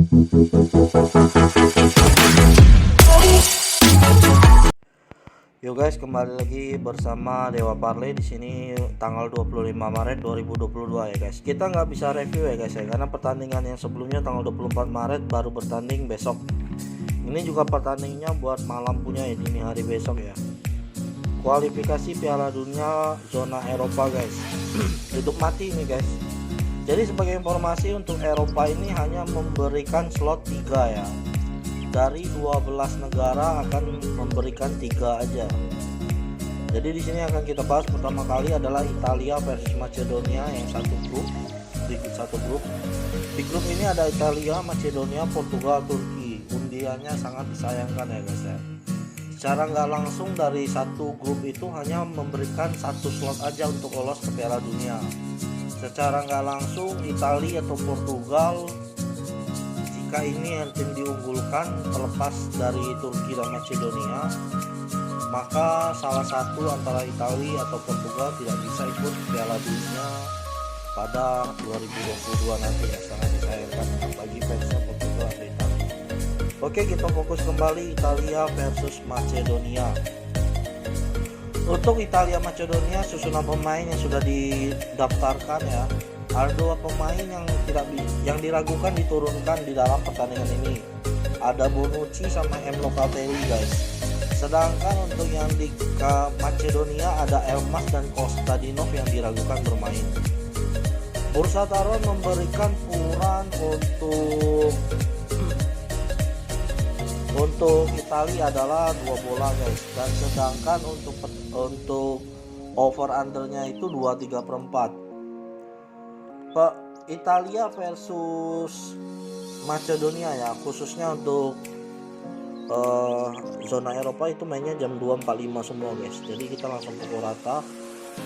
Yo guys, kembali lagi bersama Dewa Parley di sini tanggal 25 Maret 2022 ya guys. Kita nggak bisa review ya guys ya, karena pertandingan yang sebelumnya tanggal 24 Maret baru bertanding besok. Ini juga pertandingannya buat malam punya ya, dini hari besok ya. Kualifikasi Piala Dunia zona Eropa guys. Hidup mati ini guys. Jadi sebagai informasi, untuk Eropa ini hanya memberikan slot 3 ya. Dari 12 negara akan memberikan 3 aja. Jadi di sini akan kita bahas pertama kali adalah Italia versus Macedonia yang satu grup. Di grup ini ada Italia, Macedonia, Portugal, Turki. Undiannya sangat disayangkan ya guys ya. Secara nggak langsung dari satu grup itu hanya memberikan satu slot aja untuk lolos ke Piala Dunia. Secara nggak langsung Italia atau Portugal, jika ini yang tim diunggulkan terlepas dari Turki dan Macedonia, maka salah satu antara Italia atau Portugal tidak bisa ikut Piala Dunia pada 2022 nanti ya. Sangat disayangkan bagi fansnya Portugal dan Italia. Oke, kita fokus kembali Italia versus Macedonia. Untuk Italia Macedonia, susunan pemain yang sudah didaftarkan ya. Ada 2 pemain yang diragukan diturunkan di dalam pertandingan ini. Ada Bonucci sama M. Locatelli guys. Sedangkan untuk yang di Macedonia ada Elmas dan Kostadinov yang diragukan bermain. Bursa Taruhan memberikan puran untuk Italia adalah 2 bola guys, dan sedangkan untuk over undernya itu 2/3/4. Italia versus Macedonia ya, khususnya untuk zona Eropa itu mainnya jam 2.45 semua guys. Jadi kita langsung pukul rata,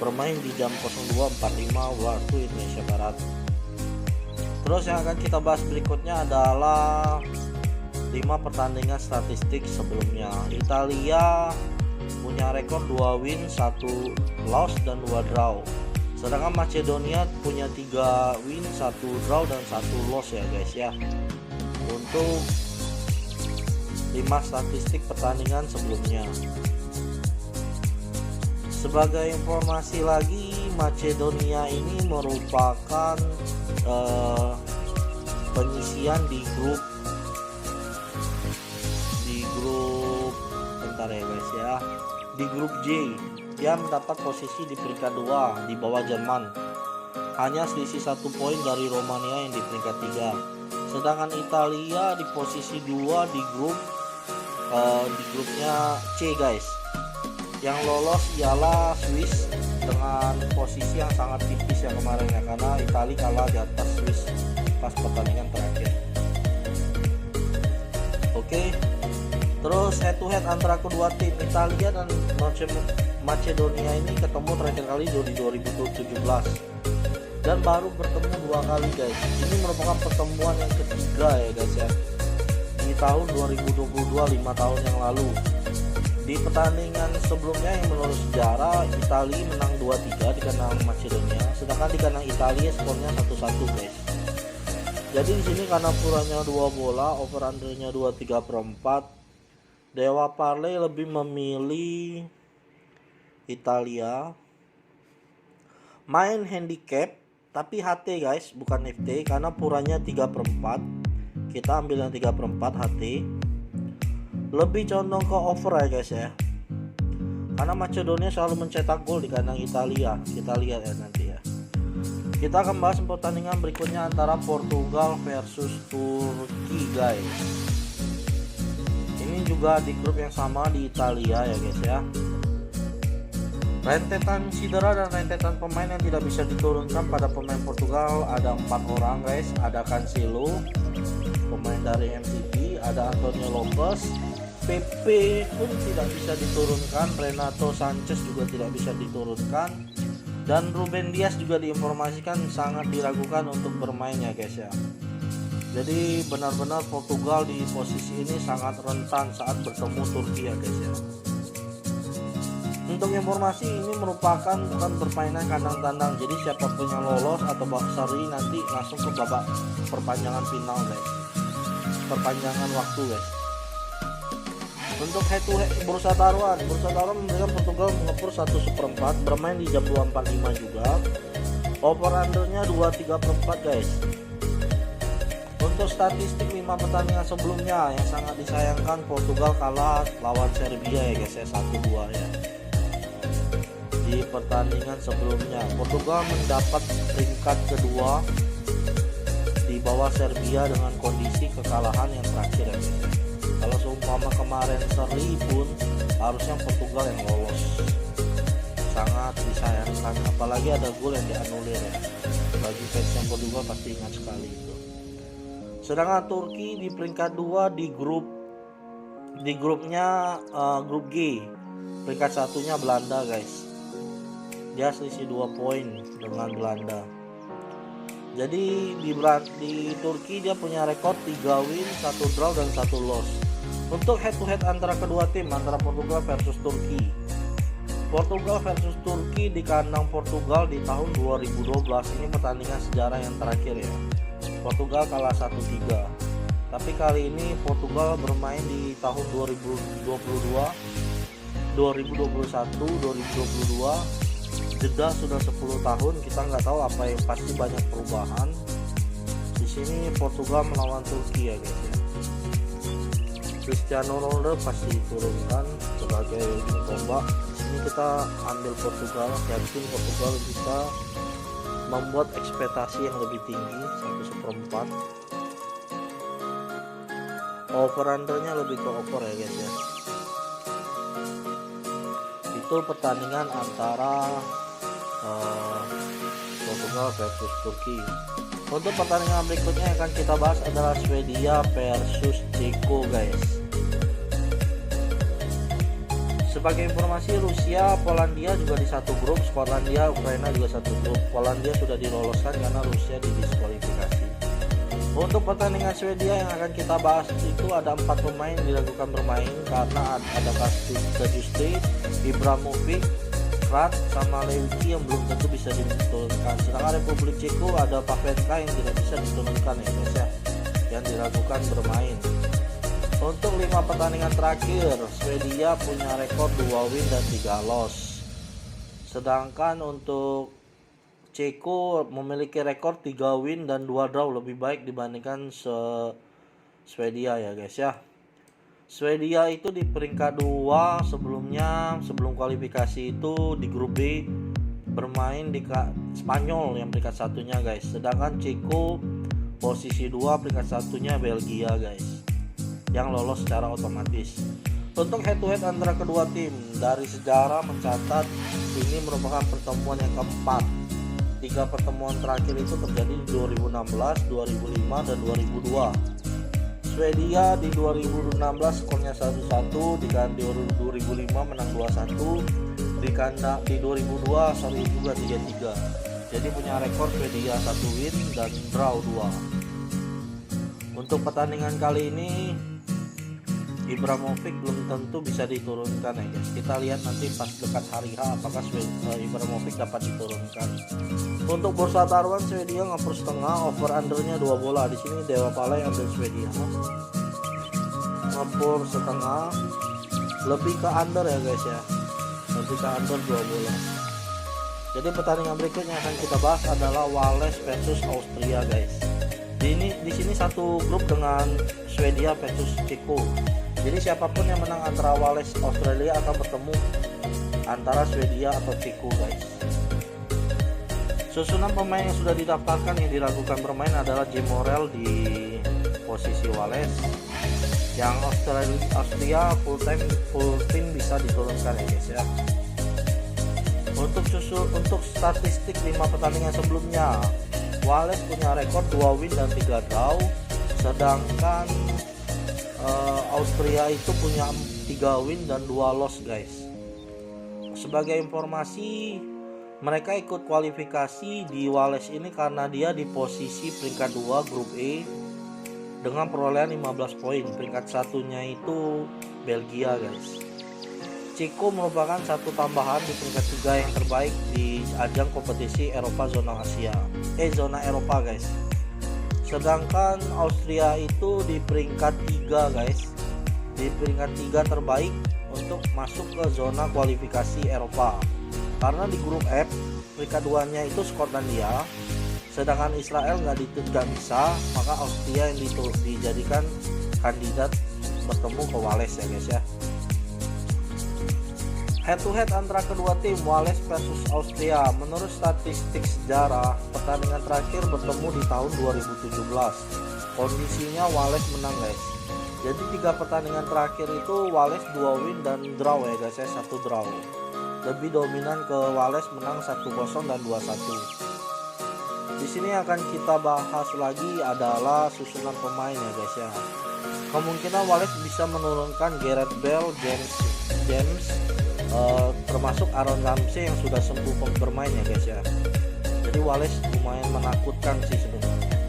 bermain di jam 02.45 waktu Indonesia Barat. Terus yang akan kita bahas berikutnya adalah 5 pertandingan statistik sebelumnya. Italia punya rekor 2 win, 1 loss dan 2 draw. Sedangkan Macedonia punya 3 win, 1 draw dan 1 loss ya guys ya. Untuk 5 statistik pertandingan sebelumnya. Sebagai informasi lagi, Macedonia ini merupakan penyisian di grup bentar ya guys ya. Di grup J, dia mendapat posisi di peringkat 2 di bawah Jerman, hanya selisih 1 poin dari Romania yang di peringkat 3. Sedangkan Italia di posisi 2 di grupnya C guys. Yang lolos ialah Swiss dengan posisi yang sangat tipis yang kemarin ya, karena Italia kalah di atas Swiss pas pertandingan terakhir. Oke. Terus head to head antara kedua tim, Italia dan Macedonia ini ketemu terakhir kali di 2017 dan baru bertemu 2 kali guys. Ini merupakan pertemuan yang ketiga ya guys ya, di tahun 2022, 5 tahun yang lalu. Di pertandingan sebelumnya yang menurut sejarah, Italia menang 2-3 di kandang Macedonia, sedangkan di kandang Italia skornya 1-1 guys. Jadi di sini karena kurangnya 2 bola, over undernya 2/3/4, Dewa Parley lebih memilih Italia. Main handicap tapi HT guys, bukan FT, karena puranya 3/4. Kita ambil yang 3/4 HT. Lebih condong ke over ya guys ya, karena Macedonia selalu mencetak gol di kandang Italia. Kita lihat ya nanti ya. Kita akan bahas pertandingan berikutnya antara Portugal versus Turki guys. Ini juga di grup yang sama di Italia ya guys ya. Rentetan cedera dan rentetan pemain yang tidak bisa diturunkan pada pemain Portugal ada 4 orang guys. Ada Cancelo, pemain dari MCP, ada Antonio Lopez, PP pun tidak bisa diturunkan, Renato Sanchez juga tidak bisa diturunkan, dan Ruben Dias juga diinformasikan sangat diragukan untuk bermain ya guys ya. Jadi benar-benar Portugal di posisi ini sangat rentan saat bertemu Turki ya guys ya. Untuk informasi, ini merupakan bukan permainan kandang tandang, jadi siapapun yang lolos atau babak seri nanti langsung ke babak perpanjangan final guys. perpanjangan waktu guys. Untuk head to head bursa taruhan memberikan Portugal mengepur 1/4 bermain di jam 2.45 juga. Over undernya 2/3/4 guys. Untuk statistik 5 pertandingan sebelumnya yang sangat disayangkan Portugal kalah lawan Serbia ya guys ya, 1-2 ya. Di pertandingan sebelumnya Portugal mendapat peringkat kedua di bawah Serbia dengan kondisi kekalahan yang terakhir ya guys. Kalau seumpama kemarin seri pun harusnya Portugal yang lolos. Sangat disayangkan, apalagi ada gol yang dianulir ya. Bagi fans yang Portugal pasti ingat sekali itu. Sedangkan Turki di peringkat 2 di grupnya grup G. Peringkat satunya Belanda guys. Dia selisih 2 poin dengan Belanda. Jadi di Turki dia punya rekor 3 win, 1 draw dan 1 loss. Untuk head to head antara kedua tim, antara Portugal versus Turki. Portugal versus Turki di kandang Portugal di tahun 2012, ini pertandingan sejarah yang terakhir ya. Portugal kalah 1-3. Tapi kali ini Portugal bermain di tahun 2022, 2021, 2022. Jeda sudah 10 tahun, kita nggak tahu apa yang pasti, banyak perubahan. Di sini Portugal melawan Turki ya guys ya. Cristiano Ronaldo pasti diturunkan sebagai ujung tombak. Di sini kita ambil Portugal, yakin Portugal bisa membuat ekspektasi yang lebih tinggi 1/4. Over undernya lebih ke over ya guys ya. Itu pertandingan antara Portugal versus Turki. Untuk pertandingan berikutnya yang akan kita bahas adalah Swedia versus Ceko guys. Sebagai informasi, Rusia, Polandia juga di satu grup, Skotlandia, Ukraina juga satu grup. Polandia sudah diloloskan karena Rusia didiskualifikasi. Untuk pertandingan Swedia yang akan kita bahas itu ada 4 pemain diragukan bermain karena ada Kajuste, Ibrahimovic, Krat, sama Lewicki yang belum tentu bisa diturunkan. Sedangkan Republik Ceko ada Pavetka yang tidak bisa diturunkan ya guys ya, yang diragukan bermain. Untuk 5 pertandingan terakhir, Swedia punya rekor 2 win dan 3 loss. Sedangkan untuk Ceko memiliki rekor 3 win dan 2 draw, lebih baik dibandingkan Swedia ya guys ya. Swedia itu di peringkat 2 sebelumnya, sebelum kualifikasi itu di grup B bermain di Spanyol yang peringkat satunya guys. Sedangkan Ceko posisi 2, peringkat satunya Belgia guys, yang lolos secara otomatis. Untuk head to head antara kedua tim, dari sejarah mencatat ini merupakan pertemuan yang keempat. 3 pertemuan terakhir itu terjadi di 2016, 2005 dan 2002. Swedia di 2016 skornya 1-1, di 2005 menang 2-1, di 2002 seri juga 3-3. Jadi punya rekor Swedia 1 win dan draw 2. Untuk pertandingan kali ini Ibrahimovic belum tentu bisa diturunkan ya guys. Kita lihat nanti pas dekat hari H apakah Ibrahimovic dapat diturunkan. Untuk bursa taruhan Swedia ngepur setengah, over undernya 2 bola. Di sini Dewa Pala yang ambil Swedia. Ngepur setengah, lebih ke under ya guys ya. Lebih ke under 2 bola. Jadi pertandingan berikutnya akan kita bahas adalah Wales versus Austria guys. Di sini satu grup dengan Swedia versus Ceko. Jadi siapapun yang menang antara Wales Australia akan bertemu antara Swedia atau Ceko guys. Susunan pemain yang sudah didaftarkan yang diragukan bermain adalah Jim Morrell di posisi Wales. Yang Austria full team bisa diturunkan ya guys ya. Untuk statistik 5 pertandingan sebelumnya, Wales punya rekor 2 win dan 3 draw, sedangkan Austria itu punya 3 win dan 2 loss guys. Sebagai informasi, mereka ikut kualifikasi di Wales ini karena dia di posisi peringkat 2 grup E dengan perolehan 15 poin. Peringkat satunya itu Belgia guys. Ceko merupakan satu tambahan di peringkat 3 yang terbaik di ajang kompetisi Eropa zona Asia. Zona Eropa guys. Sedangkan Austria itu di peringkat 3 guys, di peringkat 3 terbaik untuk masuk ke zona kualifikasi Eropa. Karena di grup F peringkat 2-nya itu Skotlandia, sedangkan Israel nggak bisa, maka Austria yang dijadikan kandidat bertemu ke Wales ya guys ya. Head to head antara kedua tim, Wales versus Austria. Menurut statistik sejarah, pertandingan terakhir bertemu di tahun 2017. Kondisinya Wales menang guys. Jadi 3 pertandingan terakhir itu Wales 2 win dan draw ya guys ya, 1 draw. Lebih dominan ke Wales, menang 1-0 dan 2-1. Di sini akan kita bahas lagi adalah susunan pemain ya guys ya. Kemungkinan Wales bisa menurunkan Gareth Bale, James termasuk Aaron Ramsey yang sudah sembuh bermain ya guys ya. Jadi Wales lumayan menakutkan sih sebenarnya.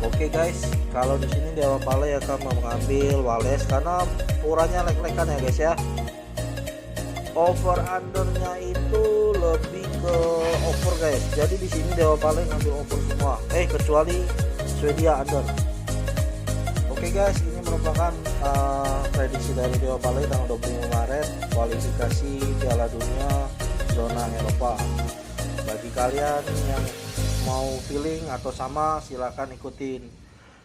Oke guys, kalau di sini Dewa Pale akan mengambil Wales karena uranya lek-lekan ya guys ya. Over undernya itu lebih ke over guys. Jadi di sini Dewa Pale ngambil over semua. Kecuali Swedia under. Oke guys, ini merupakan prediksi dari Dewa Pale tanggal 25 Maret kualifikasi Piala Dunia zona Eropa. Bagi kalian yang mau feeling atau sama, silahkan ikutin.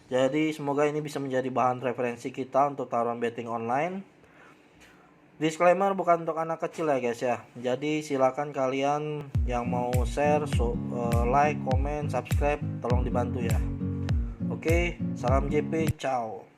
Jadi semoga ini bisa menjadi bahan referensi kita untuk taruhan betting online. Disclaimer, bukan untuk anak kecil ya guys ya. Jadi silakan kalian yang mau share, like, comment, subscribe, tolong dibantu ya. Oke, salam JP, ciao.